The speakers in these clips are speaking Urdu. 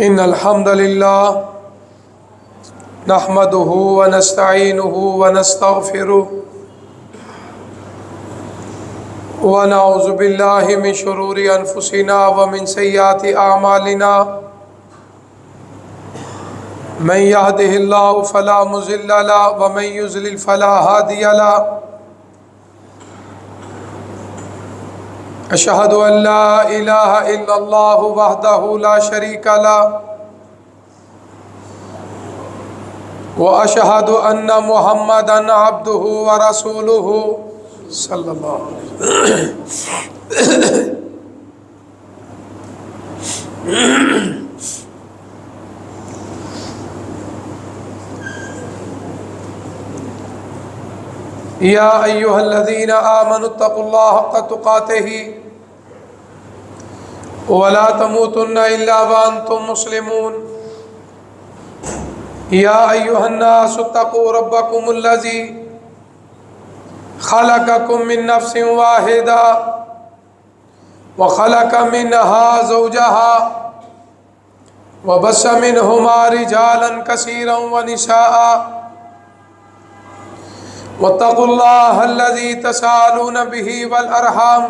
إن الحمد لله نحمده ونستعينه ونستغفره ونعوذ بالله من شرور أنفسنا ومن سيئات أعمالنا من يهده الله فلا مضل له ومن يضلل فلا هادي له أشهد أن لا إله إلا الله وحده لا شريك له وأشهد أن محمدًا عبده ورسوله صلى الله عليه وسلم. يا أيها الذين آمنوا اتقوا الله حق تقاته ولا تموتن إلا وأنتم مسلمون. يا أيها الناس اتقوا ربكم الذي خلقكم من نفس واحدة وخلق منها زوجها وبث منهما رجالا كثيرا ونساء واتقوا الله الذي تساءلون به والأرحام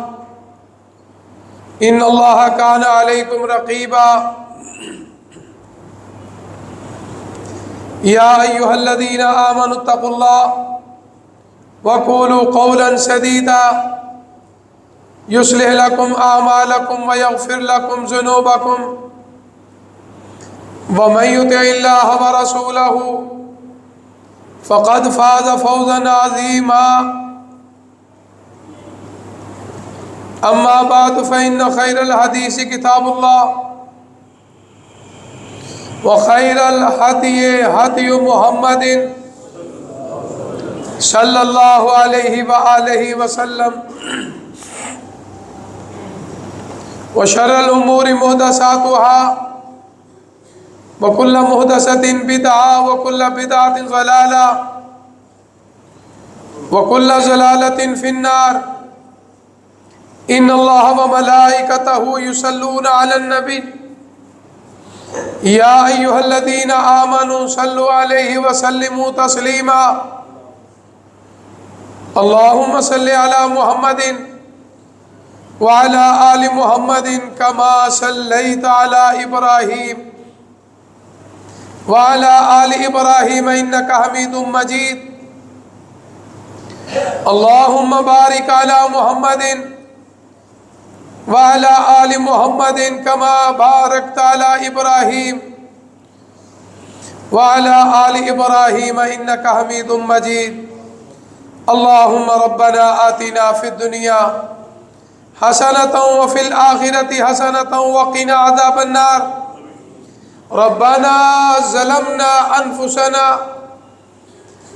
إن الله كان عليكم رقيبا. يا أيها الذين آمنوا اتقوا الله وقولوا قولا سديدا يصلح لكم أعمالكم ويغفر لكم ذنوبكم ومن يطع الله ورسوله فقد فاز فوزا عظيما. أما بعد فإن خير الحديث كتاب الله وخير الهدي هدي محمد صلى الله عليه وآله وسلم وشر الأمور محدثاتها وكل محدثة بدعة وكل بدعة ضلالة وكل ضلالة في النار. إن الله وملائكته يصلون على النبي يا أيها الذين آمنوا صلوا عليه وسلموا تسليما. اللهم صل على محمد وعلى آل محمد كما صليت على إبراهيم وعلى آل إبراهيم إنك حميد مجيد. اللهم بارك على محمد وعلى آل محمد كما باركت على إبراهيم وعلى آل إبراهيم إنك حميد مجيد. اللهم ربنا آتنا في الدنيا حسنة وفي الآخرة حسنة وقنا عذاب النار. ربنا ظلمنا أنفسنا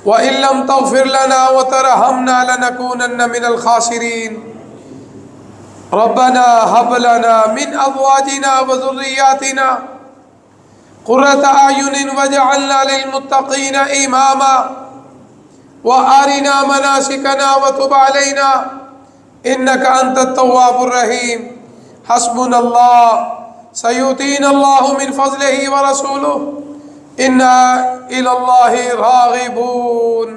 وإن لم تغفر لنا وترحمنا لنكونن من الخاسرين. ربنا هب لنا من أزواجنا وذرياتنا قرة أعين واجعلنا للمتقين إماما وأرنا مناسكنا وتب علينا إنك أنت التواب الرحيم. حسبنا الله سيؤتينا الله من فضله ورسوله إنا إلى الله راغبون.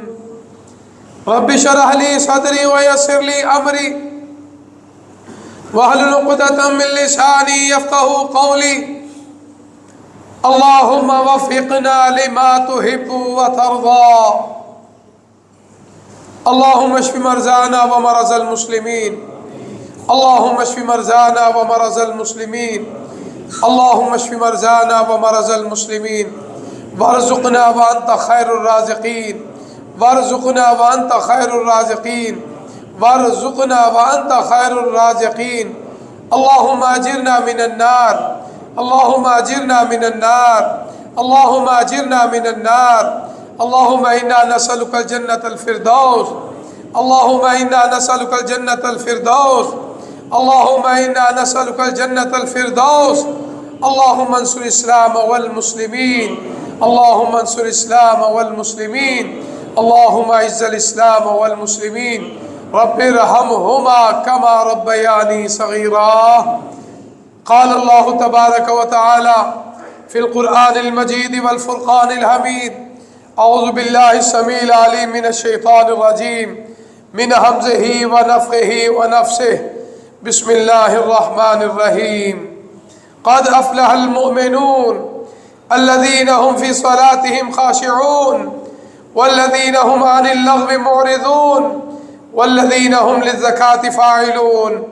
رب اشرح لي صدري ويسر لي أمري واحلل عقدة من لساني يفقهوا قولي. اللهم وفقنا لما تحب وترضى. اللهم اشف مرضانا ومرضى المسلمين. اللهم اشف مرضانا ومرضى المسلمين. اللهم اشف مرضانا ومرضى المسلمين وارزقنا وأنت خير الرازقين. وارزقنا وأنت خير الرازقين. وارزقنا وأنت خير الرازقين. اللهم أجرنا من النار. اللهم أجرنا من النار. اللهم أجرنا من النار. اللهم إنا نسألك الجنة الفردوس. اللهم إنا نسألك الجنة الفردوس. اللهم إنا نسألك الجنة الفردوس. اللهم انصر الإسلام والمسلمين. اللهم انصر الإسلام والمسلمين. اللهم أعز الإسلام والمسلمين. رب ارحمهما كما ربياني صغيرا. قال الله تبارك وتعالى في القرآن المجيد والفرقان الحميد. أعوذ بالله السميع العليم من الشيطان الرجيم من همزه ونفخه ونفسه. بسم الله الرحمن الرحيم. قد أفلح المؤمنون الذين هم في صلاتهم خاشعون والذين هم عن اللغو معرضون والذين هم للزكاة فاعلون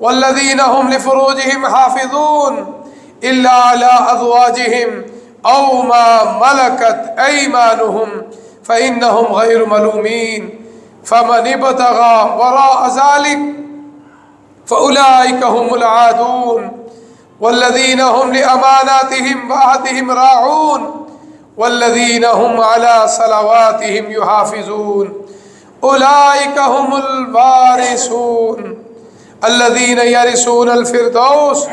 والذين هم لفروجهم حافظون إلا على أزواجهم أو ما ملكت أيمانهم فإنهم غير ملومين فمن ابتغى وراء ذلك فأولئك هم العادون والذين هم لأماناتهم وعهدهم راعون والذين هم على صلواتهم يحافظون أولئك هم الوارثون الذين يرثون الفردوس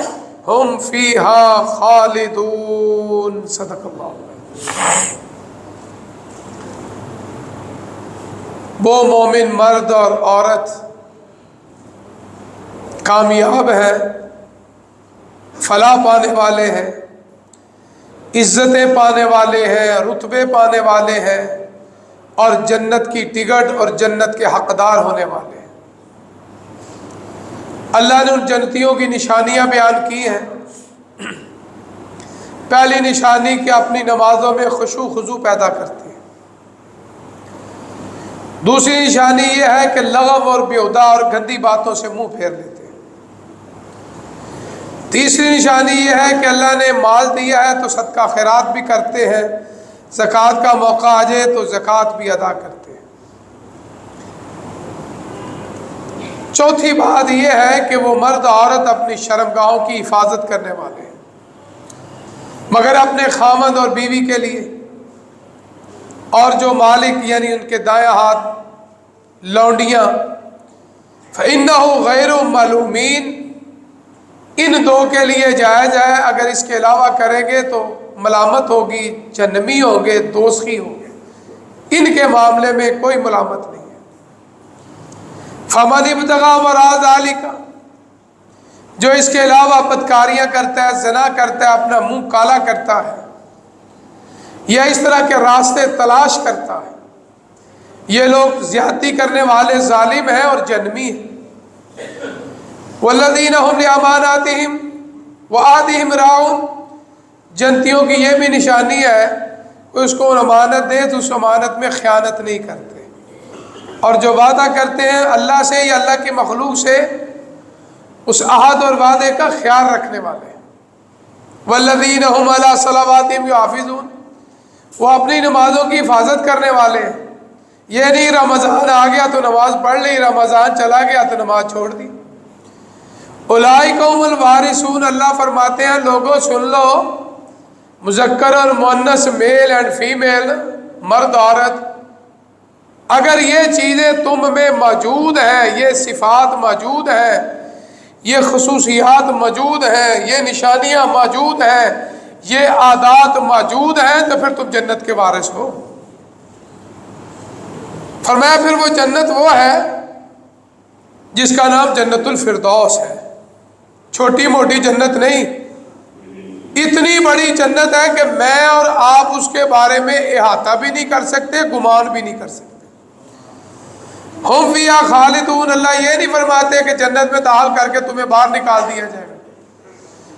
هم فيها خالدون. صدق اللہ. وہ مومن مرد اور عورت کامیاب ہیں، فلاح پانے والے ہیں، عزتیں پانے والے ہیں، رتبے پانے والے ہیں اور جنت کی ٹکٹ اور جنت کے حقدار ہونے والے ہیں. اللہ نے ان جنتیوں کی نشانیاں بیان کی ہیں. پہلی نشانی کہ اپنی نمازوں میں خشوع خضوع پیدا کرتے ہیں. دوسری نشانی یہ ہے کہ لغو اور بیہودہ اور گندی باتوں سے منہ پھیر لیتے ہیں. تیسری نشانی یہ ہے کہ اللہ نے مال دیا ہے تو صدقہ خیرات بھی کرتے ہیں، زکوٰۃ کا موقع آ جائے تو زکوٰۃ بھی ادا کرتے ہیں. چوتھی بات یہ ہے کہ وہ مرد عورت اپنی شرمگاہوں کی حفاظت کرنے والے ہیں، مگر اپنے خامند اور بیوی کے لیے، اور جو مالک یعنی ان کے دایاں ہاتھ لونڈیاں فَإِنَّهُ غَيْرُ مَلُومِينَ ان دو کے لیے جائز ہے. اگر اس کے علاوہ کریں گے تو ملامت ہوگی، جہنمی ہوں گے، دوزخی ہوں گے. ان کے معاملے میں کوئی ملامت نہیں ہے. فَمَنِ ابْتَغَىٰ وَرَاءَ ذَلِكَ جو اس کے علاوہ بدکاریاں کرتا ہے، زنا کرتا ہے، اپنا منہ کالا کرتا ہے یا اس طرح کے راستے تلاش کرتا ہے، یہ لوگ زیادتی کرنے والے ظالم ہیں اور جہنمی ہیں. وَالَّذِينَ هُمْ لِأَمَانَاتِهِمْ وَعَهْدِهِمْ رَاعُونَ جنتیوں کی یہ بھی نشانی ہے کہ اس کو امانت دے تو اس امانت میں خیانت نہیں کرتے، اور جو وعدہ کرتے ہیں اللہ سے یا اللہ کی مخلوق سے اس عہد اور وعدے کا خیال رکھنے والے ہیں. والذین هم علی صلواتہم یحافظون وہ اپنی نمازوں کی حفاظت کرنے والے ہیں. یہ نہیں رمضان آ گیا تو نماز پڑھ لی، رمضان چلا گیا تو نماز چھوڑ دی. اولئک هم الوارثون اللہ فرماتے ہیں لوگوں سن لو، مذکر اور مؤنث، میل اینڈ فیمیل، مرد عورت، اگر یہ چیزیں تم میں موجود ہیں، یہ صفات موجود ہیں، یہ خصوصیات موجود ہیں، یہ نشانیاں موجود ہیں، یہ عادات موجود ہیں تو پھر تم جنت کے وارث ہو. فرمایا پھر وہ جنت وہ ہے جس کا نام جنت الفردوس ہے. چھوٹی موٹی جنت نہیں، اتنی بڑی جنت ہے کہ میں اور آپ اس کے بارے میں احاطہ بھی نہیں کر سکتے، گمان بھی نہیں کر سکتے. ہم فیہا خالدون اللہ یہ نہیں فرماتے کہ جنت میں داخل کر کے تمہیں باہر نکال دیا جائے گا.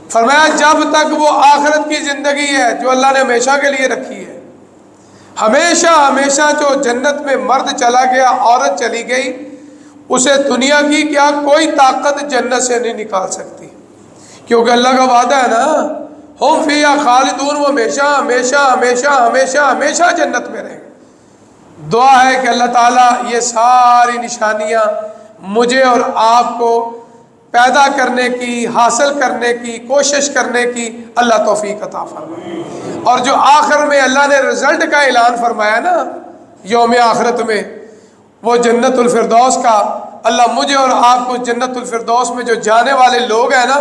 فرمایا جب تک وہ آخرت کی زندگی ہے جو اللہ نے ہمیشہ کے لیے رکھی ہے، ہمیشہ ہمیشہ جو جنت میں مرد چلا گیا، عورت چلی گئی، اسے دنیا کی کیا کوئی طاقت جنت سے نہیں نکال سکتی، کیونکہ اللہ کا وعدہ ہے نا ہم فیہا خالدون وہ ہمیشہ ہمیشہ ہمیشہ ہمیشہ ہمیشہ جنت میں رہیں گے. دعا ہے کہ اللہ تعالیٰ یہ ساری نشانیاں مجھے اور آپ کو پیدا کرنے کی، حاصل کرنے کی، کوشش کرنے کی اللہ توفیق عطا فرمائے. اور جو آخر میں اللہ نے رزلٹ کا اعلان فرمایا نا یوم آخرت میں، وہ جنت الفردوس کا، اللہ مجھے اور آپ کو جنت الفردوس میں جو جانے والے لوگ ہیں نا،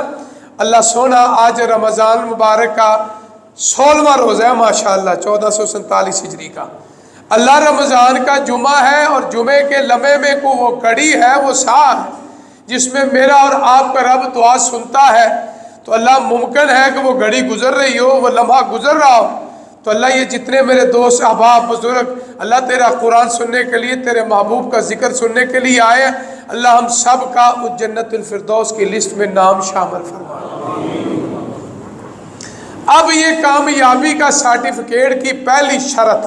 اللہ سونا آج رمضان مبارک کا 16واں روزہ ہے ماشاءاللہ 1447 ہجری کا. اللہ رمضان کا جمعہ ہے اور جمعے کے لمحے میں کو وہ کڑی ہے، وہ ساعت جس میں میرا اور آپ کا رب دعا سنتا ہے. تو اللہ ممکن ہے کہ وہ گھڑی گزر رہی ہو، وہ لمحہ گزر رہا ہو، تو اللہ یہ جتنے میرے دوست احباب بزرگ اللہ تیرا قرآن سننے کے لیے، تیرے محبوب کا ذکر سننے کے لیے آئے، اللہ ہم سب کا اس جنت الفردوس کی لسٹ میں نام شامل فرما۔ اب یہ کامیابی کا سرٹیفکیٹ کی پہلی شرط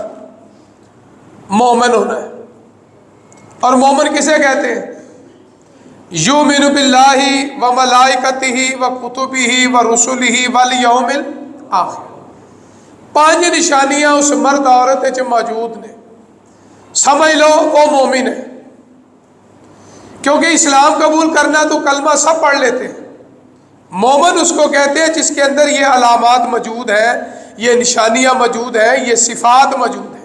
مومن ہونا ہے، اور مومن کسے کہتے ہیں؟ یؤمن باللہ و ملائکتہ و کتبہ و رسلہ والیوم الآخر۔ 5 نشانیاں اس مرد عورت جو موجود نے، سمجھ لو وہ مومن ہے، کیونکہ اسلام قبول کرنا تو کلمہ سب پڑھ لیتے ہیں۔ مومن اس کو کہتے ہیں جس کے اندر یہ علامات موجود ہیں، یہ نشانیاں موجود ہیں، یہ صفات موجود ہیں۔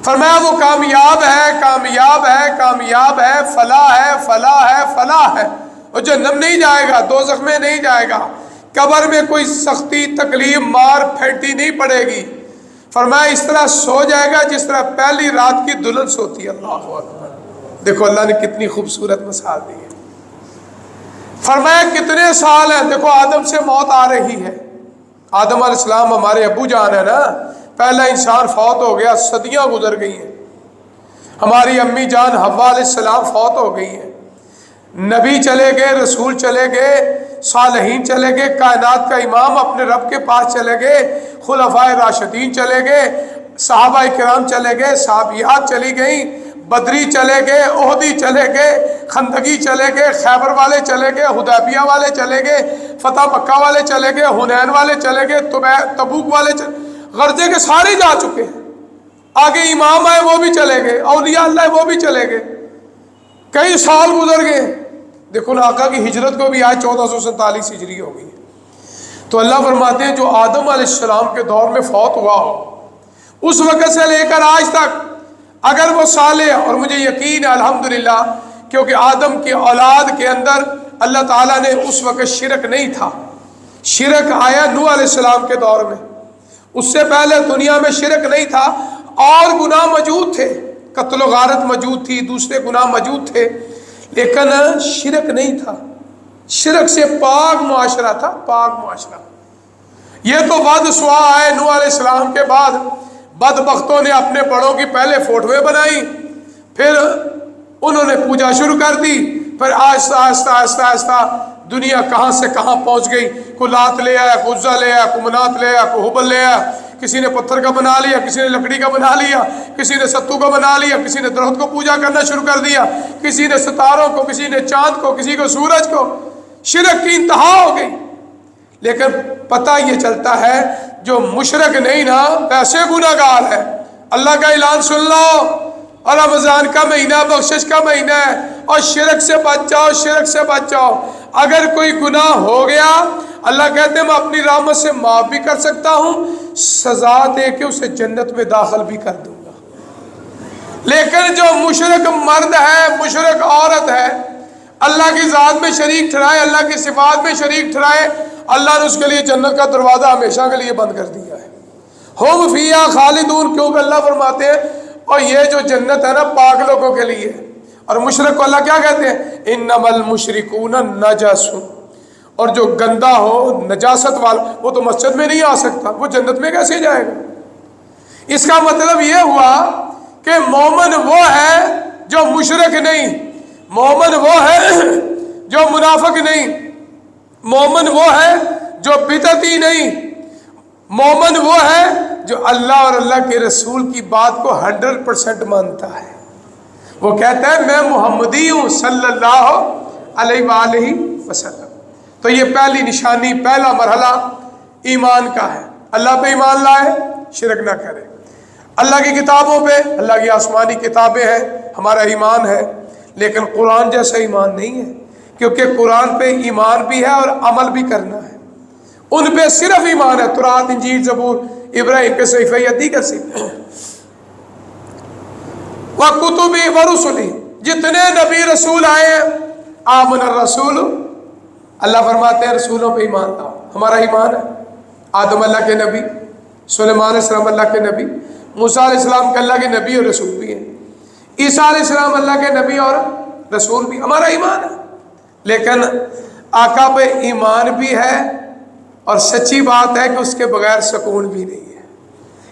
فرمایا وہ کامیاب ہے، کامیاب ہے، کامیاب ہے، فلاح ہے، فلاح ہے، فلاح ہے، اور جہنم نہیں جائے گا، دوزخ میں نہیں جائے گا، قبر میں کوئی سختی تکلیف مار پھینٹی نہیں پڑے گی۔ فرمایا اس طرح سو جائے گا جس طرح پہلی رات کی دلہن سوتی ہے۔ اللہ اکبر، دیکھو اللہ نے کتنی خوبصورت مثال دی ہے۔ فرمایا کتنے سال ہیں؟ دیکھو آدم سے موت آ رہی ہے، آدم علیہ السلام ہمارے ابو جان ہے نا، پہلا انسان فوت ہو گیا، صدیاں گزر گئی ہیں۔ ہماری امی جان حوا علیہ السلام فوت ہو گئی ہیں، نبی چلے گئے، رسول چلے گئے، صالحین چلے گئے، کائنات کا امام اپنے رب کے پاس چلے گئے، خلفائے راشدین چلے گئے، صحابہ کرام چلے گئے، صحابیات چلی گئیں، بدری چلے گئے، احدی چلے گئے، خندقی چلے گئے، خیبر والے چلے گئے، حدیبیہ والے چلے گئے، فتح مکہ والے چلے گئے، حنین والے چلے گئے، تبوک والے غرضے کے سارے جا چکے ہیں۔ آگے امام آئے وہ بھی چلے گئے، اولیاء اللہ وہ بھی چلے گئے، کئی سال گزر گئے۔ دیکھو نا آقا کی ہجرت کو بھی آج 1447 ہجری ہو گئی ہے۔ تو اللہ فرماتے ہیں جو آدم علیہ السلام کے دور میں فوت ہوا ہو، اس وقت سے لے کر آج تک اگر وہ صالح، اور مجھے یقین ہے الحمدللہ کیونکہ آدم کی اولاد کے اندر اللہ تعالیٰ نے اس وقت شرک نہیں تھا، شرک آیا نوح علیہ السلام کے دور میں، اس سے پہلے دنیا میں شرک نہیں تھا، اور گناہ موجود تھے، قتل و غارت موجود تھی، دوسرے گناہ موجود تھے، لیکن شرک نہیں تھا، شرک سے پاک معاشرہ تھا، پاک معاشرہ۔ یہ تو بعد سوا آئے نوح علیہ السلام کے بعد، بدبختوں نے اپنے بڑوں کی پہلے فوٹویں بنائی، پھر انہوں نے پوجا شروع کر دی، پھر آہستہ آہستہ آہستہ آہستہ دنیا کہاں سے کہاں پہنچ گئی، کو لات لے آیا، کو عزا لے آیا، کو منات لے آیا، کو حبل لے آیا، کسی نے پتھر کا بنا لیا، کسی نے لکڑی کا بنا لیا، کسی نے ستو کا بنا لیا، کسی نے درخت کو پوجا کرنا شروع کر دیا، کسی نے ستاروں کو، کسی نے چاند کو، کسی کو سورج کو، شرک کی انتہا ہو گئی۔ لیکن پتہ یہ چلتا ہے جو مشرک نہیں نا ویسے گناہ گار ہے۔ اللہ کا اعلان سن لو، اور رمضان کا مہینہ بخشش کا مہینہ ہے، اور شرک سے بچ جاؤ، شرک سے بچ جاؤ۔ اگر کوئی گناہ ہو گیا اللہ کہتے ہیں میں اپنی رحمت سے معاف بھی کر سکتا ہوں، سزا دے کے اسے جنت میں داخل بھی کر دوں گا۔ لیکن جو مشرک مرد ہے، مشرک عورت ہے، اللہ کی ذات میں شریک ٹھہرائے، اللہ کی صفات میں شریک ٹھہرائے، اللہ نے اس کے لیے جنت کا دروازہ ہمیشہ کے لیے بند کر دیا ہے۔ ہم فیہا خالدون، کیونکہ اللہ فرماتے ہیں اور یہ جو جنت ہے نا پاک لوگوں کے لیے۔ اور مشرک کو اللہ کیا کہتے ہیں؟ انما المشرکون نجس، اور جو گندا ہو، نجاست والا، وہ تو مسجد میں نہیں آ سکتا، وہ جنت میں کیسے جائے گا؟ اس کا مطلب یہ ہوا کہ مومن وہ ہے جو مشرک نہیں، مومن وہ ہے جو منافق نہیں، مومن وہ ہے جو بدعتی نہیں، مومن وہ ہے جو اللہ اور اللہ کے رسول کی بات کو 100% مانتا ہے۔ وہ کہتا ہے میں محمدی ہوں صلی اللہ علیہ وآلہ وسلم۔ تو یہ پہلی نشانی، پہلا مرحلہ ایمان کا ہے، اللہ پہ ایمان لائے، شرک نہ کرے، اللہ کی کتابوں پہ، اللہ کی آسمانی کتابیں ہیں، ہمارا ایمان ہے، لیکن قرآن جیسا ایمان نہیں ہے، کیونکہ قرآن پہ ایمان بھی ہے اور عمل بھی کرنا ہے، ان پہ صرف ایمان ہے، تورات، انجیل، زبور، ابراہیم کے صحیفہ یا دیگر صحیفہ۔ وَكُتُبِ وَرُسُلِ، جتنے نبی رسول آئے ہیں، آمن الرسول، اللہ فرماتے ہیں رسولوں پہ ایمان لاؤ، ہمارا ایمان ہے۔ آدم اللہ کے نبی، سلیمان علیہ السلام اللہ کے نبی، موسیٰ علیہ السلام کے اللہ کے نبی اور رسول بھی ہیں، عیسیٰ علیہ السلام اللہ کے نبی اور رسول بھی، ہمارا ایمان ہے۔ لیکن آقا پہ ایمان بھی ہے اور سچی بات ہے کہ اس کے بغیر سکون بھی نہیں ہے،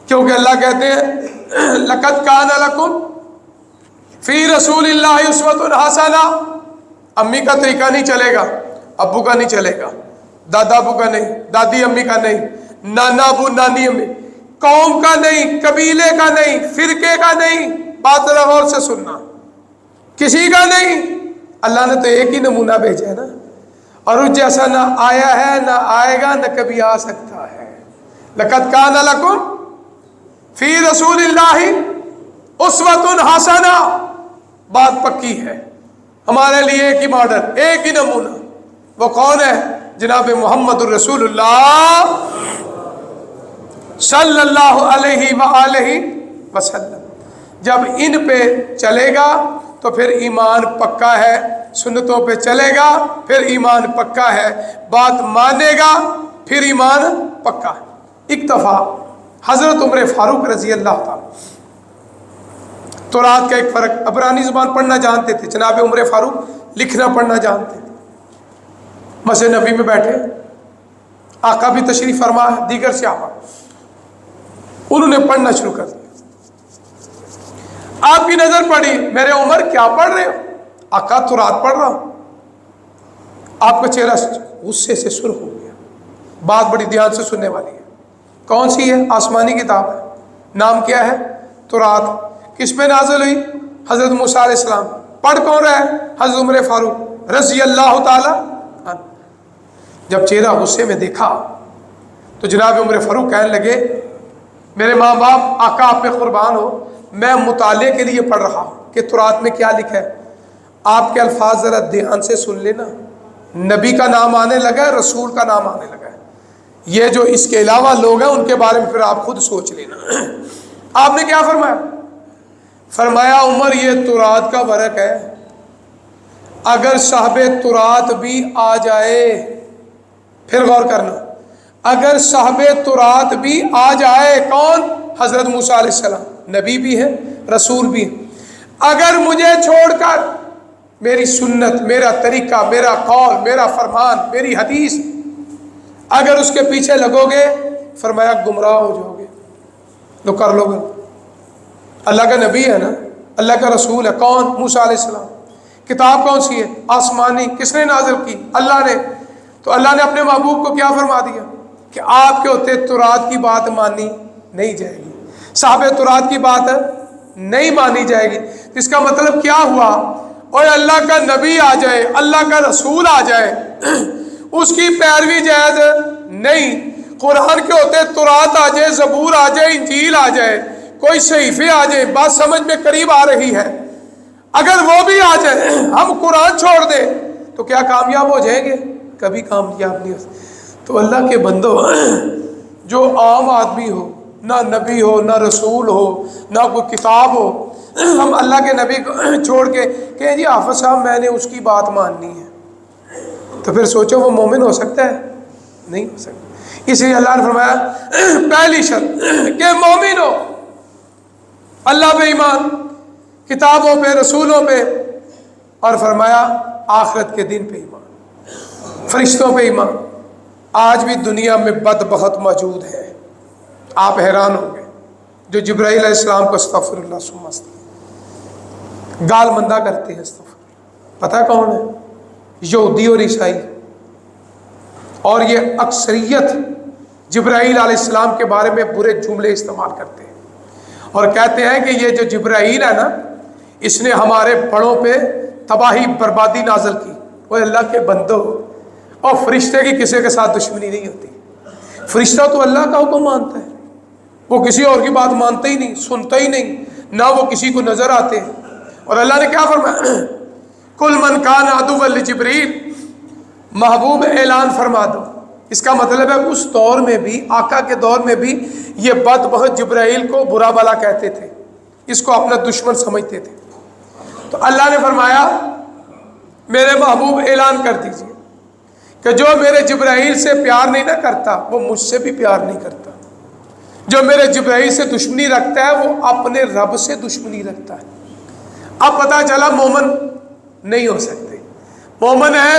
کیونکہ اللہ کہتے ہیں لقد کان لکم فی رسول اللہ اسوۃ حسنہ۔ امی کا طریقہ نہیں چلے گا، ابو کا نہیں چلے گا، دادا ابو کا نہیں، دادی امی کا نہیں، نانا ابو نانی امی، قوم کا نہیں، قبیلے کا نہیں، فرقے کا نہیں، بات ذرا غور سے سننا، کسی کا نہیں۔ اللہ نے تو ایک ہی نمونہ بھیجا ہے نا، اور اس جیسا نہ آیا ہے نہ آئے گا نہ کبھی آ سکتا ہے۔ لقد کان لکم فی رسول اللہ اسوۃ حسنہ، بات پکی ہے ہمارے لیے، ایک ہی ماڈل، ایک ہی نمونہ، وہ کون ہے؟ جناب محمد الرسول اللہ صلی اللہ علیہ وآلہ وسلم۔ جب ان پہ چلے گا تو پھر ایمان پکا ہے، سنتوں پہ چلے گا پھر ایمان پکا ہے، بات مانے گا پھر ایمان پکا ہے۔ ایک دفعہ حضرت عمر فاروق رضی اللہ تعالیٰ، تورات کا ایک فرق، عبرانی زبان پڑھنا جانتے تھے، جناب عمر فاروق لکھنا پڑھنا جانتے تھے، مسجد نبی میں بیٹھے، آقا بھی تشریف فرما ہے، دیگر صحابہ، انہوں نے پڑھنا شروع کر دیا۔ آپ کی نظر پڑی، میرے عمر کیا پڑھ رہے ہو؟ آقا تورات پڑھ رہا ہوں۔ آپ کا چہرہ غصے سے سرخ ہو گیا، بات بڑی دھیان سے سننے والی ہے۔ کون سی ہے؟ آسمانی کتاب ہے، نام کیا ہے؟ تورات۔ کس پہ نازل ہوئی؟ حضرت موسیٰ علیہ السلام۔ پڑھ کون رہا ہے؟ حضرت عمر فاروق رضی اللہ تعالی عنہ۔ جب چہرہ غصے میں دیکھا تو جناب عمر فاروق کہنے لگے، میرے ماں باپ، آقا آپ پہ قربان ہو، میں مطالعے کے لیے پڑھ رہا ہوں کہ تورات میں کیا لکھا ہے۔ آپ کے الفاظ ذرا دھیان سے سن لینا، نبی کا نام آنے لگا ہے، رسول کا نام آنے لگا ہے، یہ جو اس کے علاوہ لوگ ہیں ان کے بارے میں پھر آپ خود سوچ لینا۔ آپ نے کیا فرمایا؟ فرمایا عمر یہ تورات کا ورق ہے، اگر صاحب تورات بھی آ جائے، پھر غور کرنا، اگر صاحب تورات بھی آ جائے، کون؟ حضرت موسیٰ علیہ السلام، نبی بھی ہے رسول بھی ہے، اگر مجھے چھوڑ کر میری سنت، میرا طریقہ، میرا قول، میرا فرمان، میری حدیث، اگر اس کے پیچھے لگو گے، فرمایا گمراہ ہو جاؤ گے۔ تو کر لو گے، اللہ کا نبی ہے نا، اللہ کا رسول ہے، کون؟ موسیٰ علیہ السلام۔ کتاب کون سی ہے؟ آسمانی۔ کس نے نازل کی؟ اللہ نے۔ تو اللہ نے اپنے محبوب کو کیا فرما دیا کہ آپ کے ہوتے تورات کی بات مانی نہیں جائے گی، صاحب تورات کی بات نہیں مانی جائے گی۔ اس کا مطلب کیا ہوا؟ اور اللہ کا نبی آ جائے، اللہ کا رسول آ جائے، اس کی پیروی جائز نہیں۔ قرآن کے ہوتے تورات آ جائے، زبور آ جائے، انجیل آ جائے، کوئی صحیفے آ جائے، بات سمجھ میں قریب آ رہی ہے، اگر وہ بھی آ جائے، ہم قرآن چھوڑ دیں تو کیا کامیاب ہو جائیں گے؟ کبھی کامیاب نہیں ہو سکتے۔ تو اللہ کے بندو، جو عام آدمی ہو، نہ نبی ہو، نہ رسول ہو، نہ کوئی کتاب ہو، ہم اللہ کے نبی کو چھوڑ کے کہیں جی حافظ صاحب میں نے اس کی بات ماننی ہے، تو پھر سوچو وہ مومن ہو سکتا ہے؟ نہیں ہو سکتا۔ اس لیے اللہ نے فرمایا پہلی شرط کہ مومن ہو، اللہ پہ ایمان، کتابوں پہ، رسولوں پہ، اور فرمایا آخرت کے دن پہ ایمان، فرشتوں پہ ایمان۔ آج بھی دنیا میں بد بخت موجود ہے، آپ حیران ہوں گے، جو جبرائیل علیہ السلام کو استغفر اللہ ثم استغفر گال مندہ کرتے ہیں، استغفر، پتہ کون ہے؟ یہودی اور عیسائی، اور یہ اکثریت جبرائیل علیہ السلام کے بارے میں برے جملے استعمال کرتے ہیں اور کہتے ہیں کہ یہ جو جبرائیل ہے نا، اس نے ہمارے بڑوں پہ تباہی بربادی نازل کی۔ وہ اللہ کے بندو، اور فرشتے کی کسی کے ساتھ دشمنی نہیں ہوتی، فرشتہ تو اللہ کا حکم مانتا ہے، وہ کسی اور کی بات مانتا ہی نہیں، سنتا ہی نہیں، نہ وہ کسی کو نظر آتے ہیں۔ اور اللہ نے کیا فرمایا؟ کل من کان عدوا لجبریل، محبوب اعلان فرما دو۔ اس کا مطلب ہے اس دور میں بھی، آقا کے دور میں بھی، یہ بد بخت جبرائیل کو برا بلا کہتے تھے، اس کو اپنا دشمن سمجھتے تھے۔ تو اللہ نے فرمایا میرے محبوب اعلان کر دیجئے کہ جو میرے جبرائیل سے پیار نہیں نہ کرتا وہ مجھ سے بھی پیار نہیں کرتا، جو میرے جبرائیل سے دشمنی رکھتا ہے وہ اپنے رب سے دشمنی رکھتا ہے۔ اب پتہ چلا مومن نہیں ہو سکتے، مومن ہے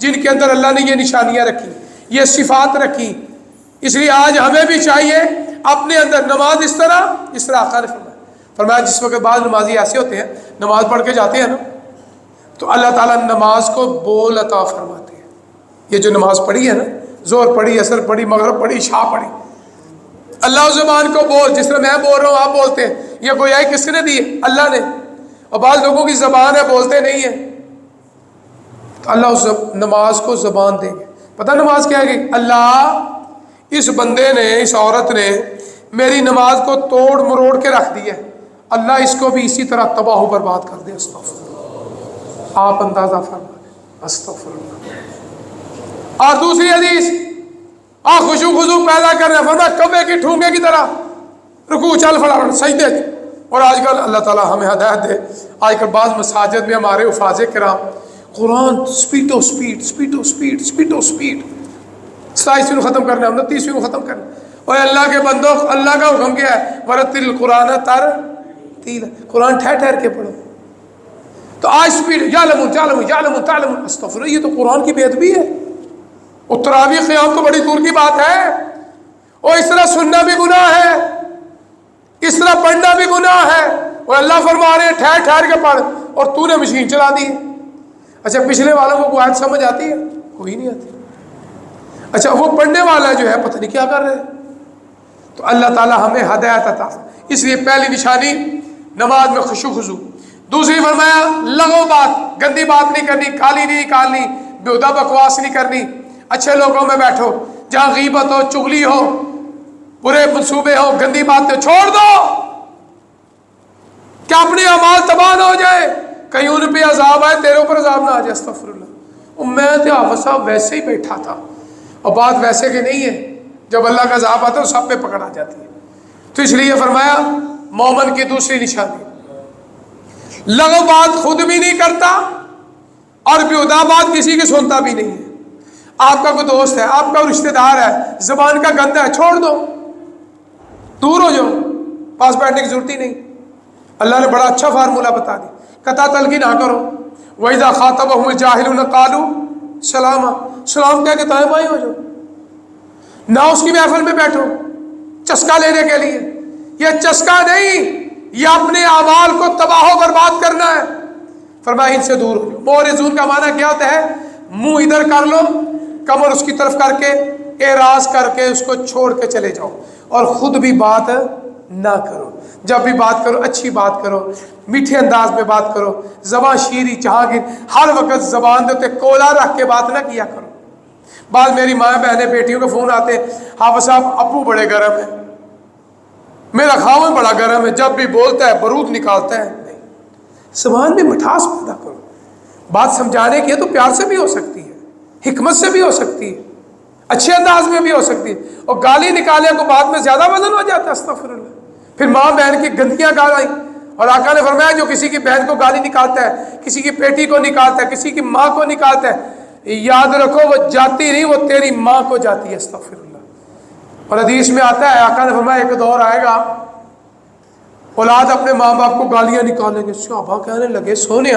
جن کے اندر اللہ نے یہ نشانیاں رکھی, یہ صفات رکھی. اس لیے آج ہمیں بھی چاہیے اپنے اندر نماز اس طرح آقا نے فرمایا جس وقت بعض نمازی ایسے ہوتے ہیں نماز پڑھ کے جاتے ہیں نا تو اللہ تعالیٰ نماز کو بول عطا فرماتے ہیں. یہ جو نماز پڑھی ہے نا, زور پڑھی, عصر پڑھی, مغرب پڑھی, عشاء پڑھی, اللہ زبان کو بول, جس طرح میں بول رہا ہوں آپ بولتے ہیں, یہ گویائی کس نے دی ہے؟ اللہ نے. اور بعض لوگوں کی زبان ہے بولتے نہیں ہیں, تو اللہ اس نماز کو زبان دیں گے. پتہ نماز کیا ہے کہ اللہ اس بندے نے, اس عورت نے میری نماز کو توڑ مروڑ کے رکھ دی ہے, اللہ اس کو بھی اسی طرح تباہ و برباد کر دے. استغفر اللہ, آپ اندازہ فرما لیں. استغفر اللہ. اور دوسری حدیث, خشوع خضوع پیدا کرنا, فرمایا کبے کی ٹھونگے کی طرح رکوع چل پڑا سجدے. اور آج کل اللہ تعالیٰ ہمیں ہدایت دے, آج کل بعض مساجد میں ہمارے حفاظ کرام قرآن سپیڈو سپیڈ 27ویں ختم کرنا, 29ویں ختم کرنا. اور اللہ کے بندوں, اللہ کا حکم کیا ہے, ورتل القرآن ترتیلا, قرآن ٹھہر ٹھہر کے پڑھو. تو آج سپیڈ یعلمون. استغفر اللہ, یہ تو قرآن کی بے ادبی ہے. اور تراویح قیام تو بڑی دور کی بات ہے. اور اس طرح سننا بھی گناہ ہے, اس طرح پڑھنا بھی گناہ ہے. اور اللہ فرما رہے ہیں ٹھہر ٹھہر کے پڑھ, اور تو نے مشین چلا دی ہے. اچھا پچھلے والوں کو آیت سمجھ آتی ہے؟ کوئی نہیں آتی. اچھا وہ پڑھنے والا جو ہے پتہ نہیں کیا کر رہے ہیں. تو اللہ تعالیٰ ہمیں ہدایت عطا. اس لیے پہلی نشانی نماز میں خشوع خضوع. دوسری فرمایا لغو بات, گندی بات نہیں کرنی, گالی نہیں نکالنی, بیہودہ بکواس نہیں کرنی. اچھے لوگوں میں بیٹھو, جہاں غیبت ہو, چغلی ہو, برے منصوبے ہو, گندی باتیں چھوڑ دو, کیا اپنے اعمال تباہ نہ ہو جائے, کہیں ان پہ عذاب آئے تیرے اوپر عذاب نہ آ جائے. استغفر اللہ. اور میں تو حافظ صاحب ویسے ہی بیٹھا تھا, اور بات ویسے کہ نہیں ہے, جب اللہ کا عذاب آتا ہے تو سب پہ پکڑ آ جاتی ہے. تو اس لیے فرمایا مومن کی دوسری نشانی, لغو بات خود بھی نہیں کرتا اور بیہودہ بات کسی کی سنتا بھی نہیں ہے. آپ کا کوئی دوست ہے, آپ کا رشتہ دار ہے, زبان کا گندہ ہے, چھوڑ دو, دور ہو جاؤ, پاس بیٹھنے کی ضرورت ہی نہیں. اللہ نے بڑا اچھا فارمولہ بتا دی, قطع تلقی نہ کرو. وَإِذَا خَاطَبَهُمُ الْجَاهِلُونَ قَالُوا سَلَامًا, سلام کہہ کے دائیں بائیں ہو جاؤ, نہ اس کی محفل میں بیٹھو چسکا لینے کے لیے. یہ چسکا نہیں, یہ اپنے اعمال کو تباہ و برباد کرنا ہے. فرمایا ان سے دور ہو جاؤ. مورزون کا معنی کیا ہوتا ہے؟ منہ ادھر کر لو, کمر اس کی طرف کر کے اعراض کر کے اس کو چھوڑ کے چلے جاؤ, اور خود بھی بات نہ کرو. جب بھی بات کرو اچھی بات کرو, میٹھے انداز میں بات کرو, زبان شیریں جہانگیر, ہر وقت زبان دے کولا رکھ کے بات نہ کیا کرو. بعض میری ماں بہنیں بیٹیوں کے فون آتے ہیں, حافظ صاحب ابو بڑے گرم ہیں, میرا خاوند بڑا گرم ہے, جب بھی بولتا ہے بارود نکالتا ہے. نہیں, زبان میں مٹھاس پیدا کرو. بات سمجھانے کی ہے تو پیار سے بھی ہو سکتی ہے, حکمت سے بھی ہو سکتی ہے, اچھے انداز میں بھی ہو سکتی ہے. اور گالی نکالے کو بعد میں زیادہ وزن ہو جاتا ہے. استغفر اللہ. پھر ماں بہن کی گندگیاں گالائیں. اور آقا نے فرمایا جو کسی کی بہن کو گالی نکالتا ہے, کسی کی بیٹی کو نکالتا ہے, کسی کی ماں کو نکالتا ہے, یاد رکھو وہ جاتی نہیں, وہ تیری ماں کو جاتی ہے. استغفر اللہ. اور حدیث میں آتا ہے آقا نے فرمایا ایک دور آئے گا اولاد اپنے ماں باپ کو گالیاں نکالیں گے. صحابہ کہنے لگے سونے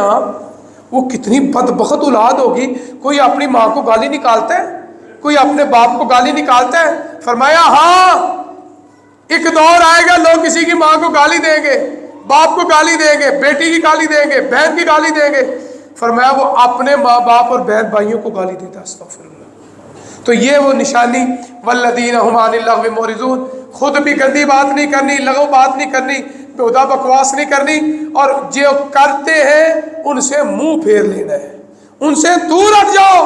وہ کتنی بدبخت اولاد ہوگی, کوئی اپنی ماں کو گالی نکالتا ہے, کوئی اپنے باپ کو گالی نکالتا ہے؟ فرمایا ہاں, ایک دور آئے گا لوگ کسی کی ماں کو گالی دیں گے, باپ کو گالی دیں گے, بیٹی کی گالی دیں گے, بہن کی گالی دیں گے. فرمایا وہ اپنے ماں باپ اور بہن بھائیوں کو گالی دیتا. استغفر اللہ. تو یہ وہ نشانی, والذین هم عن اللغو معرضون, خود بھی گندی بات نہیں کرنی, لغو بات نہیں کرنی, بیہودہ بکواس نہیں کرنی, اور جو کرتے ہیں ان سے منہ پھیر لینا ہے, ان سے دور ہٹ جاؤ.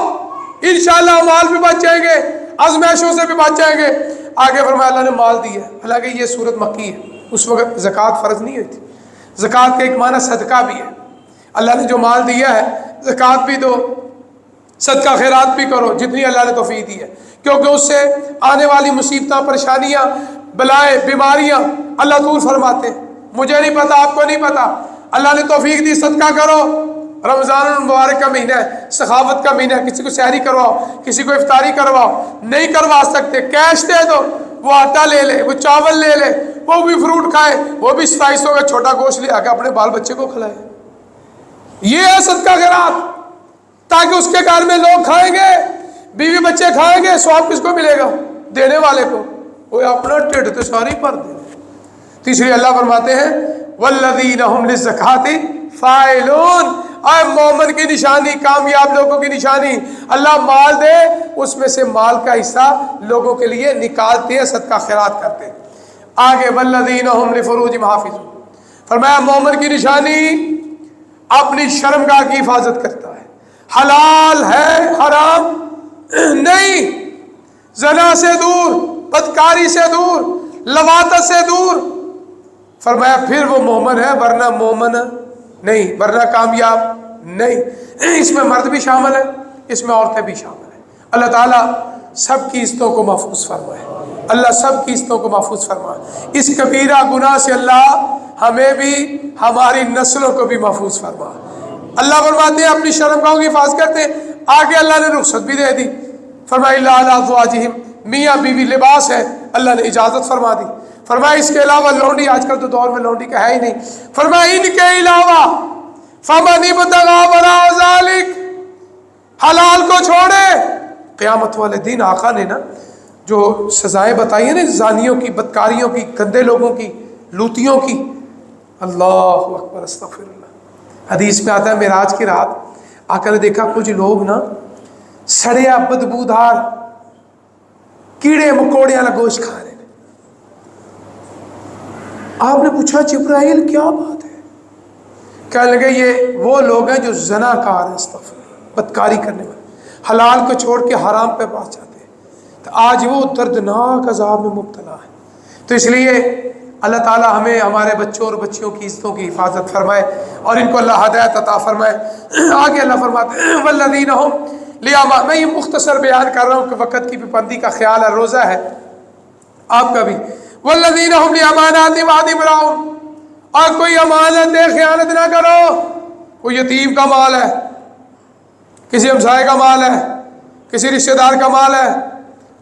انشاءاللہ مال بھی بچ جائیں گے, آزمائشوں سے بھی بچ جائیں گے. آگے فرمایا اللہ نے مال دی ہے, حالانکہ یہ سورت مکی ہے, اس وقت زکوٰۃ فرض نہیں ہوئی تھی. زکوٰۃ کا ایک معنی صدقہ بھی ہے. اللہ نے جو مال دیا ہے زکوٰۃ بھی دو, صدقہ خیرات بھی کرو جتنی اللہ نے توفیق دی ہے, کیونکہ اس سے آنے والی مصیبتیں, پریشانیاں, بلائیں, بیماریاں اللہ دور فرماتے ہیں. مجھے نہیں پتا, آپ کو نہیں پتا, اللہ نے توفیق دی صدقہ کرو. رمضان المبارک کا مہینہ ہے, سخاوت کا مہینہ ہے, کسی کو سحری کرواؤ, کسی کو افطاری کرواؤ. نہیں کروا سکتے کیش دے دو, وہ آٹا لے لے, وہ چاول لے لے, وہ بھی فروٹ کھائے, وہ بھی 2700 کا چھوٹا گوشت لے آ کے اپنے بال بچے کو کھلائے. یہ ہے صدقہ خیرات. تاکہ اس کے گھر میں لوگ کھائیں گے، بیوی بچے کھائیں گے، سواب کس کو ملے گا؟ دینے والے کو۔ وہ اپنا ٹھڈ تو ساری بھر دے۔ تیسری اللہ فرماتے ہیں والذین هم للزکاۃ فاعلون، اے مومن کی نشانی، کامیاب لوگوں کی نشانی، اللہ مال دے اس میں سے مال کا حصہ لوگوں کے لیے نکالتے ہیں، صدقہ خیرات کرتے ہیں۔ آگے والذین هم لفروجہم حافظون، فرمایا مومن کی نشانی اپنی شرمگاہ کی حفاظت کرتا ہے، حلال ہے حرام نہیں، زنا سے دور، بدکاری سے دور، لواطت سے دور۔ فرمایا پھر وہ مومن ہے، ورنہ مومن نہیں، ورنہ کامیاب نہیں۔ اس میں مرد بھی شامل ہے، اس میں عورتیں بھی شامل ہیں۔ اللہ تعالیٰ سب کی عزتوں کو محفوظ فرمائے، اللہ سب کی عزتوں کو محفوظ فرمائے۔ اس کبیرہ گناہ سے اللہ ہمیں بھی ہماری نسلوں کو بھی محفوظ فرمائے۔ اللہ فرماتے ہیں اپنی شرمگاہوں کی حفاظت کرتے ہیں۔ آگے اللہ نے رخصت بھی دے دی، فرمایا الا علی ازواجہم، میاں بیوی لباس ہے، اللہ نے اجازت فرما دی۔ فرمایا اس کے علاوہ لونڈی، آج کل تو دور میں لونڈی کا ہے ہی نہیں، فرمایا ان کے علاوہ فمن ابتغى وراء ذلك، حلال کو چھوڑے۔ قیامت والے دن آقا نے نا جو سزائیں بتائی ہیں نا زانیوں کی، بدکاریوں کی، گندے لوگوں کی، لوتیوں کی، اللہ اکبر استغفر اللہ۔ حدیث میں آتا ہے معراج کی رات آقا نے دیکھا کچھ لوگ نا سڑیا بدبودار کیڑے مکوڑے والا گوشت کھا رہے ہیں۔ آپ نے پوچھا جبرائیل کیا بات ہے؟ کہنے لگے یہ وہ لوگ ہیں جو زنا کار ہیں، استغفر اللہ، بدکاری کرنے والے، حلال کو چھوڑ کے حرام پہ پاس جاتے ہیں، تو آج وہ دردناک عذاب میں مبتلا ہے۔ تو اس لیے اللہ تعالی ہمیں ہمارے بچوں اور بچیوں کی عزتوں کی حفاظت فرمائے اور ان کو اللہ ہدایت عطا فرمائے۔ آگے اللہ فرماتے ہیں والذین هم لأماناتہم، میں یہ مختصر بیان کر رہا ہوں کہ وقت کی پابندی کا خیال ہے، روزہ ہے آپ کا بھی۔ والذین هم لأماناتہم وعہدہم راعون، اور کوئی امانت دے خیانت نہ کرو۔ کوئی یتیم کا مال ہے، کسی ہمسائے کا مال ہے، کسی رشتہ دار کا مال ہے،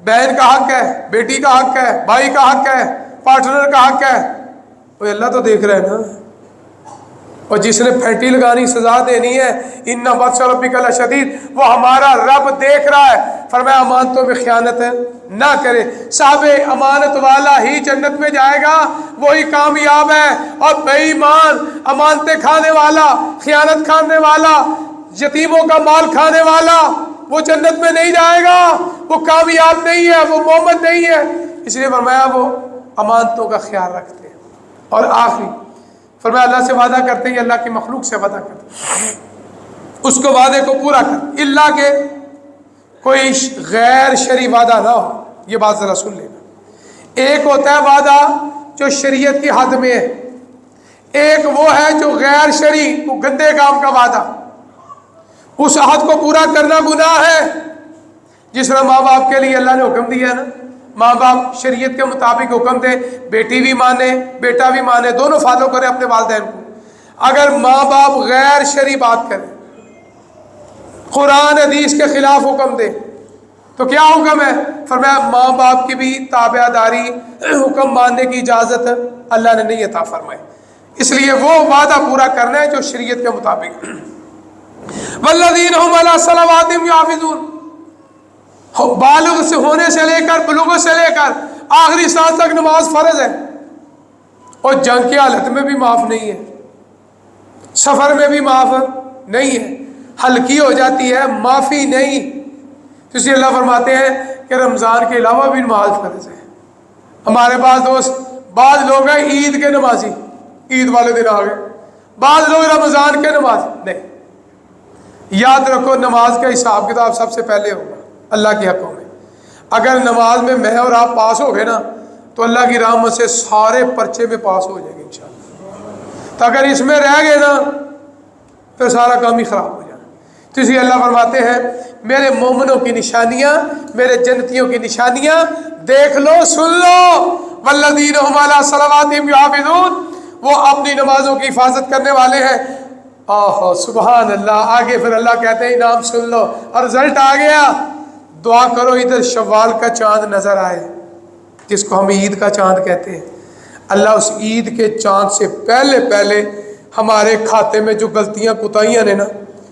بہن کا حق ہے، بیٹی کا حق ہے، بھائی کا حق ہے، پارٹنر کا حق ہے، وہ اللہ تو دیکھ رہے ہیں نا، اور جس نے پھینٹی لگانی سزا دینی ہے، ان بطش ربک لشدید، وہ ہمارا رب دیکھ رہا ہے۔ فرمایا امانتوں میں خیانت نہ کرے، صاحب امانت والا ہی جنت میں جائے گا، وہی کامیاب ہے، اور بے ایمان امانتیں کھانے والا، خیانت کھانے والا، یتیموں کا مال کھانے والا وہ جنت میں نہیں جائے گا، وہ کامیاب نہیں ہے، وہ مومن نہیں ہے۔ اس لیے فرمایا وہ امانتوں کا خیال رکھتے ہیں۔ اور آخری فرمایا اللہ سے وعدہ کرتے ہیں، اللہ کی مخلوق سے وعدہ کرتے ہیں، اس کو وعدے کو پورا کر، اللہ کے کوئی غیر شرعی وعدہ نہ ہو۔ یہ بات ذرا سن لینا، ایک ہوتا ہے وعدہ جو شریعت کی حد میں ہے، ایک وہ ہے جو غیر شرعی، وہ گندے کام کا وعدہ، اس عہد کو پورا کرنا گناہ ہے۔ جس طرح ماں باپ کے لیے اللہ نے حکم دیا نا، ماں باپ شریعت کے مطابق حکم دے، بیٹی بھی مانے بیٹا بھی مانے، دونوں فالو کرے اپنے والدین کو۔ اگر ماں باپ غیر شرعی بات کرے، قرآن حدیث کے خلاف حکم دے، تو کیا حکم ہے؟ فرمایا ماں باپ کی بھی تابع داری، حکم ماننے کی اجازت اللہ نے نہیں عطا فرمائی۔ اس لیے وہ وعدہ پورا کرنا ہے جو شریعت کے مطابق۔ والذین هم علی صلواتہم یحافظون، بالغ سے ہونے سے لے کر بلوغ سے لے کر آخری سانس تک نماز فرض ہے، اور جنگ کی حالت میں بھی معاف نہیں ہے، سفر میں بھی معاف نہیں ہے، ہلکی ہو جاتی ہے، معافی نہیں۔ اس لیے اللہ فرماتے ہیں کہ رمضان کے علاوہ بھی نماز فرض ہے۔ ہمارے پاس دوست بعض لوگ ہیں عید کے نمازی، عید والے دن آ گئے، بعض لوگ رمضان کے نمازی نہیں۔ یاد رکھو نماز کا حساب کتاب سب سے پہلے ہوگا اللہ کے حقوں میں۔ اگر نماز میں میں اور آپ پاس ہو گئے نا تو اللہ کی رحمت سے سارے پرچے میں پاس ہو جائیں گے انشاءاللہ، تو اگر اس میں رہ گئے نا پھر سارا کام ہی خراب ہو جائے۔ تو اس لیے اللہ فرماتے ہیں میرے مومنوں کی نشانیاں، میرے جنتیوں کی نشانیاں دیکھ لو، سن لو۔ والذین هم علی صلواتہم یحافظون، وہ اپنی نمازوں کی حفاظت کرنے والے ہیں۔ سبحان اللہ۔ آگے پھر اللہ کہتے ہیں انعام سن لو، اور رزلٹ آ گیا، دعا کرو ادھر شوال کا چاند نظر آئے، جس کو ہم عید کا چاند کہتے ہیں۔ اللہ اس عید کے چاند سے پہلے پہلے ہمارے کھاتے میں جو غلطیاں کوتاہیاں نے نا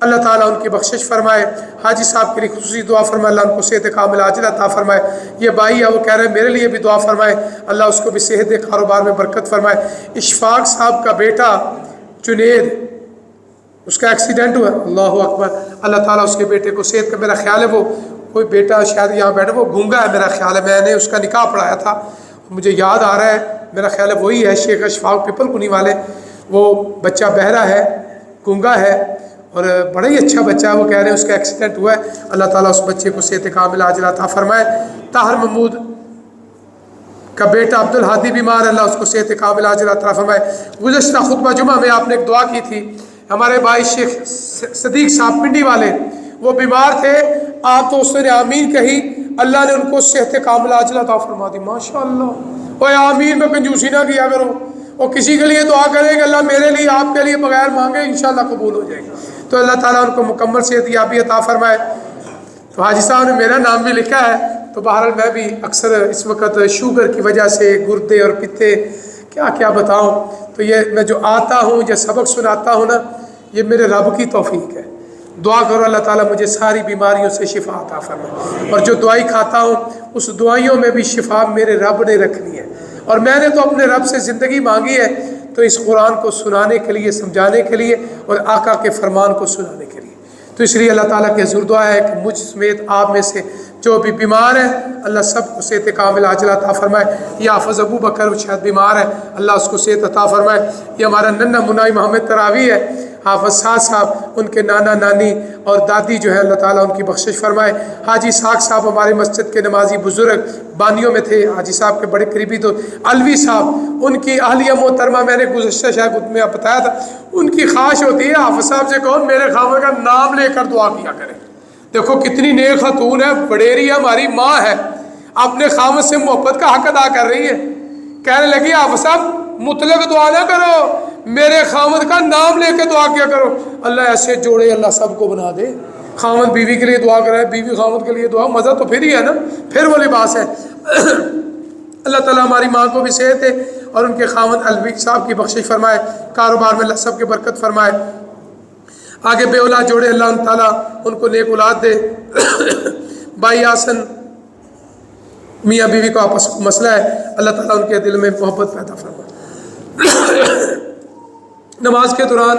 اللہ تعالیٰ ان کی بخشش فرمائے. حاجی صاحب کے لیے خصوصی دعا فرمائے, اللہ ان کو صحت کامل عاجلہ عطا فرمائے. یہ بھائی ہے وہ کہہ رہے ہیں میرے لیے بھی دعا فرمائے, اللہ اس کو بھی صحت کاروبار میں برکت فرمائے. اشفاق صاحب کا بیٹا جنید, اس کا ایکسیڈنٹ ہوا, اللہ اکبر, اللہ تعالیٰ اس کے بیٹے کو صحت کا, میرا خیال ہے وہ کوئی بیٹا شاید یہاں بیٹھا, وہ گونگا ہے میرا خیال ہے, میں نے اس کا نکاح پڑھایا تھا, مجھے یاد آ رہا ہے, میرا خیال ہے وہی ہے, شیخ اشفاق پیپل کنی والے. وہ بچہ بہرا ہے, گونگا ہے, اور بڑا ہی اچھا بچہ ہے. وہ کہہ رہے ہیں اس کا ایکسیڈنٹ ہوا ہے, اللہ تعالیٰ اس بچے کو صحت کامل عاجلہ عطا فرمائے. طاہر محمود کا بیٹا عبد الحادی بیمار ہے, اللہ اس کو صحت کامل عاجلہ عطا فرمائے. گزشتہ خطبہ جمعہ میں آپ نے ایک دعا کی تھی, ہمارے بھائی شیخ صدیق صاحب پنڈی والے, وہ بیمار تھے, آپ تو اس نے آمین کہی, اللہ نے ان کو صحت کامل عاجلہ عطا فرما دی. ماشاء اللہ, اوے آمین میں کنجوسی نہ کیا کرو, اور کسی کے لیے دعا کریں کہ اللہ میرے لیے آپ کے لیے بغیر مانگے انشاءاللہ قبول ہو جائے گی. تو اللہ تعالیٰ ان کو مکمل صحت یابی عطا فرمائے. تو حاجی صاحب نے میرا نام بھی لکھا ہے, تو بہرحال میں بھی اکثر اس وقت شوگر کی وجہ سے گردے اور پتے کیا کیا بتاؤں, تو یہ میں جو آتا ہوں یا سبق سناتا ہوں نا, یہ میرے رب کی توفیق ہے. دعا کرو اللہ تعالیٰ مجھے ساری بیماریوں سے شفا عطا فرمائے, اور جو دعائی کھاتا ہوں اس دعائیوں میں بھی شفا میرے رب نے رکھنی ہے, اور میں نے تو اپنے رب سے زندگی مانگی ہے, تو اس قرآن کو سنانے کے لیے, سمجھانے کے لیے, اور آقا کے فرمان کو سنانے کے لیے. تو اس لیے اللہ تعالیٰ کے حضور دعا ہے کہ مجھ سمیت آپ میں سے جو بھی بیمار ہے اللہ سب کو صحت کامل عاجلہ عطا فرمائے. یہ حافظ ابو بکر وہ شاید بیمار ہے, اللہ اس کو صحت عطا فرمائے. یہ ہمارا ننّا منائی محمد تراوی ہے, حافظ سعد صاحب, ان کے نانا نانی اور دادی جو ہے اللہ تعالیٰ ان کی بخشش فرمائے. حاجی ساق صاحب ہمارے مسجد کے نمازی بزرگ بانیوں میں تھے, حاجی صاحب کے بڑے قریبی تو علوی صاحب, ان کی اہلیہ محترمہ, میں نے گزشتہ شاید میں بتایا تھا, ان کی خواہش ہوتی ہے حافظ صاحب سے کہو میرے خاوند کا نام لے کر دعا کیا کریں. دیکھو کتنی نیک خاتون ہے, بڑیری ہے, ہماری ماں ہے, اپنے خاوند سے محبت کا حق ادا کر رہی ہے. کہنے لگی حافظ صاحب مطلق دعا نہ کرو, میرے خاوند کا نام لے کے دعا کیا کرو. اللہ ایسے جوڑے اللہ سب کو بنا دے, خاوند بیوی کے لیے دعا کرے, بیوی خاوند کے لیے دعا, مزہ تو پھر ہی ہے نا, پھر وہ لباس ہے. اللہ تعالیٰ ہماری ماں کو بھی صحت ہے, اور ان کے خاوند الوی صاحب کی بخشش فرمائے, کاروبار میں اللہ سب کی برکت فرمائے. آگے بے اولاد جوڑے اللہ تعالیٰ ان کو نیک اولاد دے. بھائی آسن میاں بیوی کو آپس کو مسئلہ ہے, اللہ تعالیٰ ان کے دل میں محبت پیدا فرمائے. نماز کے دوران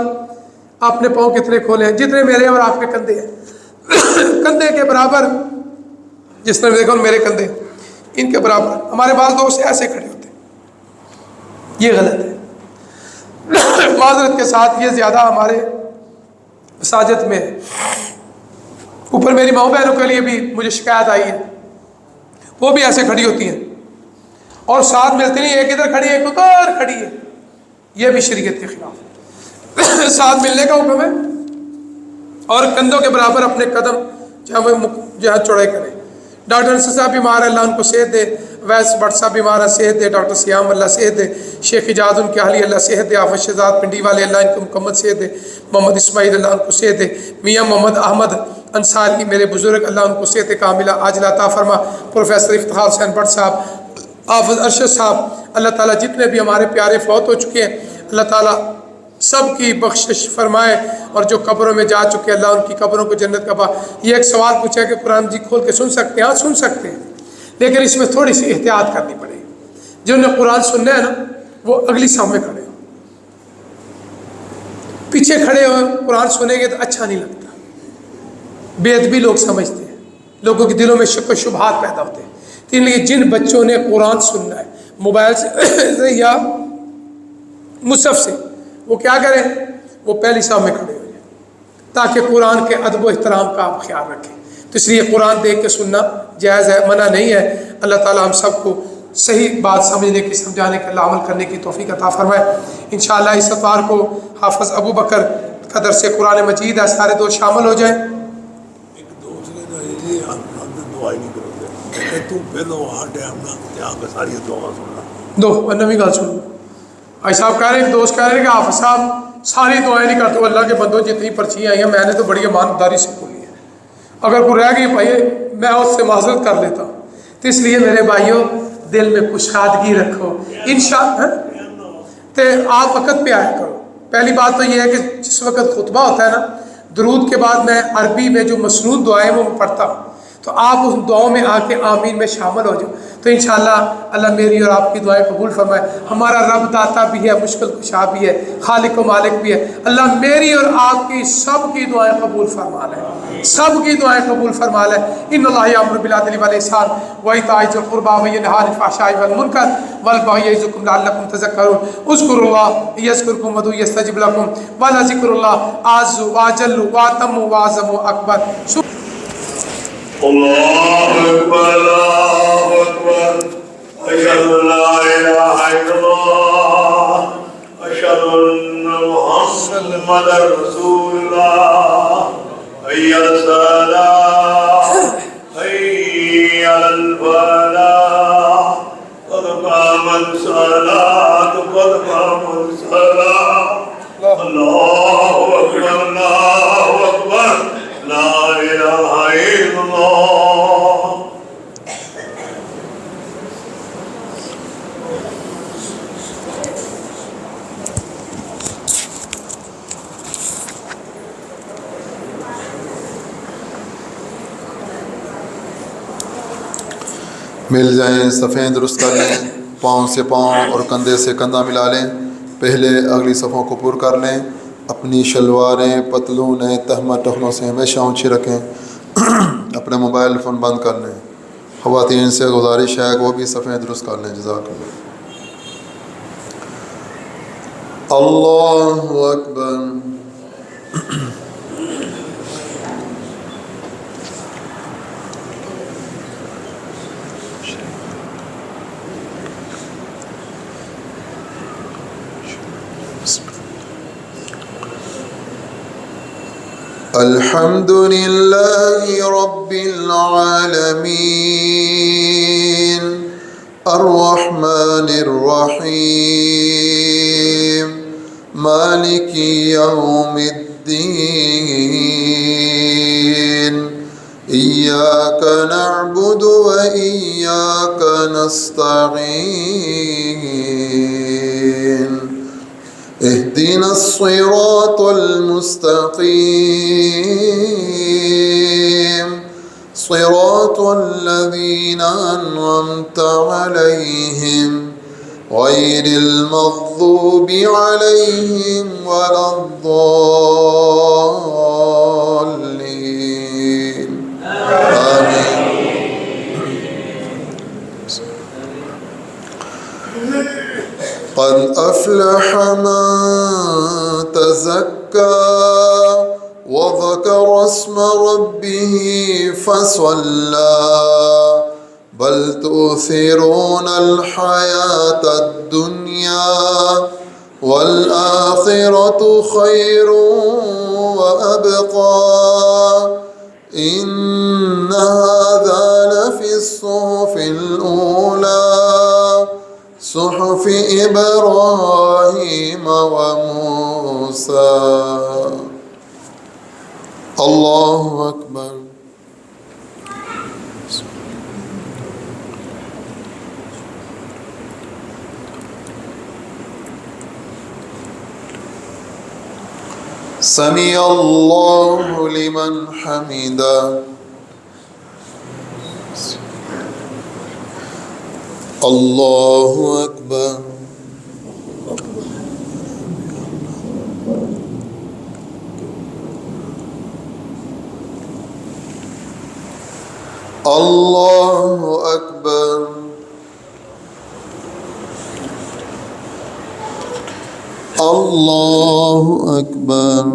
آپ نے پاؤں کتنے کھولے ہیں؟ جتنے میرے اور آپ کے کندھے ہیں, کندھے کے برابر. جس طرح دیکھو میرے کندھے ان کے برابر. ہمارے بعض دوست ایسے کھڑے ہوتے ہیں, یہ غلط ہے. معذرت کے ساتھ یہ زیادہ ہمارے مساجد میں ہے. اوپر میری ماؤں بہنوں کے لیے بھی مجھے شکایت آئی ہے, وہ بھی ایسے کھڑی ہوتی ہیں اور ساتھ ملتی نہیں, ایک ادھر کھڑی ہے ایک ادھر کھڑی ہے, یہ بھی شریعت کے خلاف ہے. ساتھ ملنے کا حکم ہے, اور کندھوں کے برابر اپنے قدم جہاں چوڑے کریں. ڈاکٹر نصر صاحب بیمار ہے, اللہ ان کو صحت دے. ویس بٹ صاحب بیمار ہے, صحت دے. ڈاکٹر سیام اللہ صحت دے. شیخ اجاز ان کے اہلی اللہ صحت دے. حافظ شہزاد پنڈی والے اللہ ان کو مکمل صحت دے. محمد اسماعیل اللہ ان کو صحت دے. میاں محمد احمد انصاری میرے بزرگ اللہ ان کو صحت کاملہ عاجلہ عطا فرما. پروفیسر افتخار حسین بٹ صاحب, حافظ ارشد صاحب, اللہ تعالیٰ جتنے بھی ہمارے پیارے فوت ہو چکے ہیں اللہ تعالیٰ سب کی بخشش فرمائے, اور جو قبروں میں جا چکے اللہ ان کی قبروں کو جنت کا باغ. یہ ایک سوال پوچھا کہ قرآن جی کھول کے سن سکتے ہیں؟ ہاں سن سکتے ہیں, لیکن اس میں تھوڑی سی احتیاط کرنی پڑے گی. جنہوں نے قرآن سننا ہے نا وہ اگلی سامنے کھڑے ہو, پیچھے کھڑے ہو قرآن سنیں گے تو اچھا نہیں لگتا. بے ادبی لوگ سمجھتے ہیں, لوگوں کے دلوں میں شک و شبہات پیدا ہوتے ہیں. اس لیے جن بچوں نے قرآن سننا ہے موبائل سے یا مصحف سے, وہ کیا کریں, وہ پہلی صاحب میں کھڑے ہو جائیں تاکہ قرآن کے ادب و احترام کا آپ خیال رکھیں. تو اس لیے قرآن دیکھ کے سننا جائز ہے, منع نہیں ہے. اللہ تعالیٰ ہم سب کو صحیح بات سمجھنے کی, سمجھانے کے, عمل کرنے کی توفیق عطا فرمائے. انشاءاللہ اس اتوار کو حافظ ابو بکر کا درس قرآن مجید ہے, سارے دوست شامل ہو جائیں. دو نوی گل سنو, آئی صاحب کہہ رہے ہیں, ایک دوست کہہ رہے ہیں کہ حافظ صاحب ساری دعائیں نہیں کرتے. اللہ کے بندوں جتنی پرچیاں آئی ہیں میں نے تو بڑی ایمانداری سے کھولی ہے, اگر کوئی رہ گئی بھائی میں اس سے معذرت کر لیتا ہوں. تو اس لیے میرے بھائیوں دل میں کشادگی رکھو انشاءاللہ, تو آپ وقت پہ آیا کرو. پہلی بات تو یہ ہے کہ جس وقت خطبہ ہوتا ہے نا درود کے بعد میں عربی میں جو مسنون دعائیں وہ پڑھتا ہوں، تو آپ اس دعاؤں میں آ کے آمین میں شامل ہو جاؤ، تو انشاءاللہ اللہ میری اور آپ کی دعائیں قبول فرمائے۔ ہمارا رب داتا بھی ہے، مشکل کشا بھی ہے، خالق و مالک بھی ہے۔ اللہ میری اور آپ کی سب کی دعائیں قبول فرما لے، سب کی دعائیں قبول فرما لے۔ ان اللہ یامر بالعدل والاحسان وایتاء ذی القربی وینہی عن الفحشاء والمنکر والبغی یعظکم لعلکم تذکرون۔ اذکروا اللہ یذکرکم وادعوہ یستجب لکم ولذکر اللہ اعز واجل واتم واعظم واکبر۔ اللہ اکبر اللہ اکبر، اشہد ان لا الہ الا اللہ، اشہد ان محمد رسول اللہ، حی علی الصلاۃ حی علی الفلاح، قد قامت الصلاۃ قد قامت الصلاۃ، اللہ اکبر لا الہ الا اللہ۔ مل جائیں، صفیں درست کر لیں، پاؤں سے پاؤں اور کندھے سے کندھا ملا لیں، پہلے اگلی صفوں کو پر کر لیں، اپنی شلواریں پتلونیں تہمہ ٹخنوں سے ہمیشہ اونچی رکھیں، اپنے موبائل فون بند کر لیں۔ خواتین سے گزارش ہے کہ وہ بھی صفیں درست کر لیں۔ جزاک اللہ۔ اللہ اکبر۔ الحمد للہ رب العالمین الرحمن الرحیم مالک یوم الدین ایاک نعبد و ایاک نستعین اهدنا الصراط المستقيم صراط الذين أنعمت عليهم غير المغضوب عليهم ولا الضالين آمين۔ قد أفلح من تزكى وذكر اسم ربه فصلى بل تؤثرون الحياة الدنيا والآخرة خير وأبقى إن هذا لفي الصحف الأولى صحف إبراهيم وموسى۔ اللہ اکبر۔ سمع اللہ لمن حمدا۔ اللہ اکبر۔ اللہ اکبر۔ اللہ اکبر۔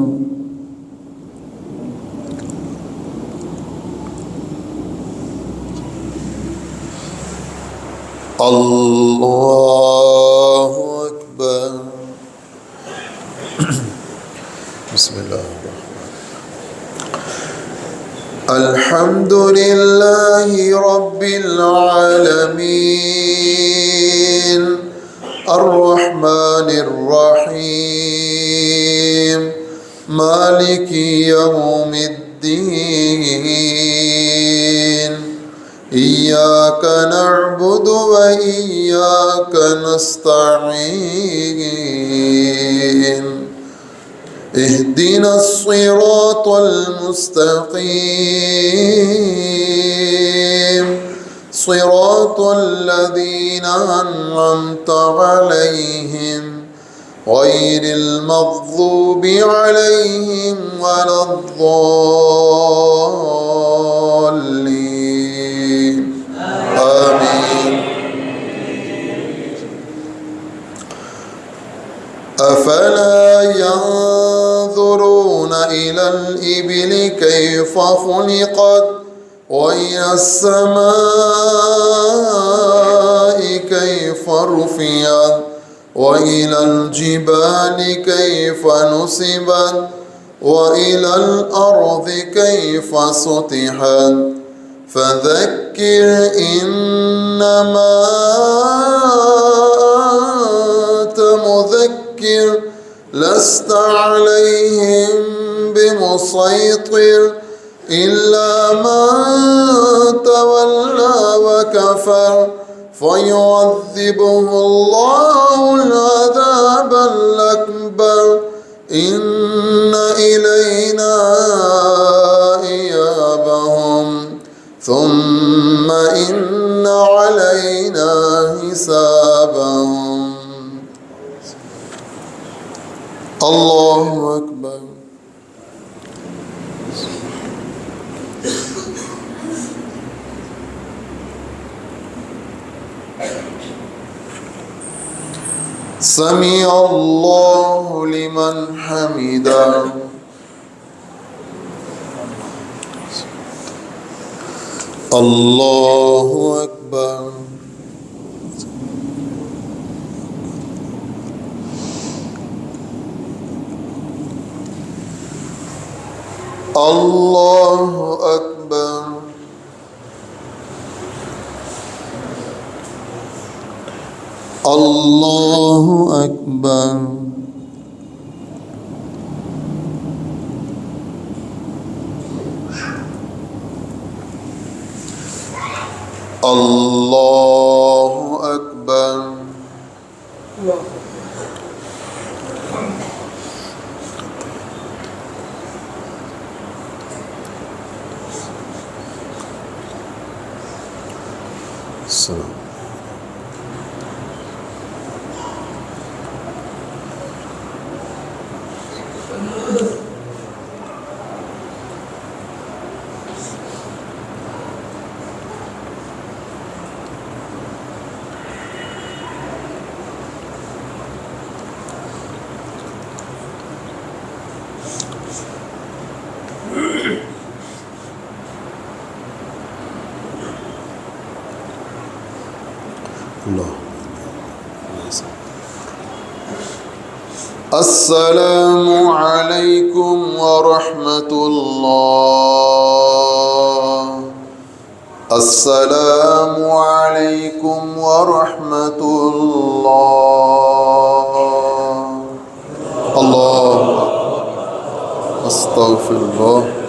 اللہ اکبر۔ بسم اللہ الحمد للہ رب العالمین الرحمن الرحیم مالک یوم الدین ایاک نعبد و ایاک نستعین اهدنا الصراط المستقيم صراط الذين أنعمت عليهم غير المغضوب عليهم ولا الضالين آمين. أفلا ينظرون إلى الإبل كيف خلقت وإلى السماء كيف رفعت وإلى الجبال كيف نصبت وإلى الأرض كيف سطحت فذكر إنما أنت مذكر لست عليهم بمسيطر إلا من تولى وكفر فيعذبه الله العذاب الأكبر إن إلينا إيابهم ثم إن علينا حسابهم. الله أكبر. سمع الله لمن حمده. الله أكبر. الله أكبر. الله أكبر. الله أكبر. السلام. السلام عليكم ورحمة الله. السلام عليكم ورحمة الله. الله أستغفر الله.